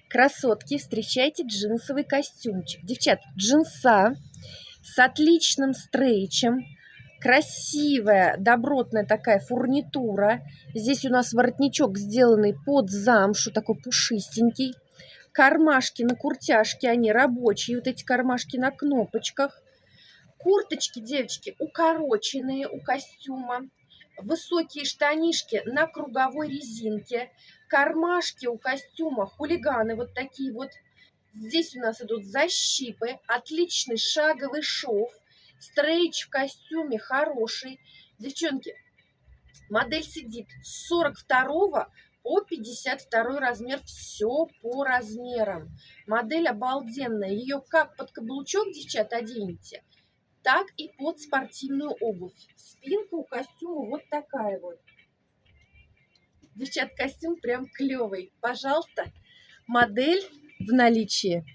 Красотки, встречайте джинсовый костюмчик. Девчат, джинса с отличным стрейчем, красивая, добротная такая фурнитура. Здесь у нас воротничок, сделанный под замшу, такой пушистенький. Кармашки на куртяжке, они рабочие, вот эти кармашки на кнопочках. Курточки, девочки, укороченные у костюма. Высокие штанишки на круговой резинке. Кармашки у костюма, хулиганы вот такие вот. Здесь у нас идут защипы, отличный шаговый шов. Стрейч в костюме хороший. Девчонки, модель сидит с 42 по 52 размер. Все по размерам. Модель обалденная. Ее как под каблучок, девчат, оденете, так и под спортивную обувь. Спинка у костюма вот такая вот. Девчат, костюм прям клевый. Пожалуйста, модель в наличии.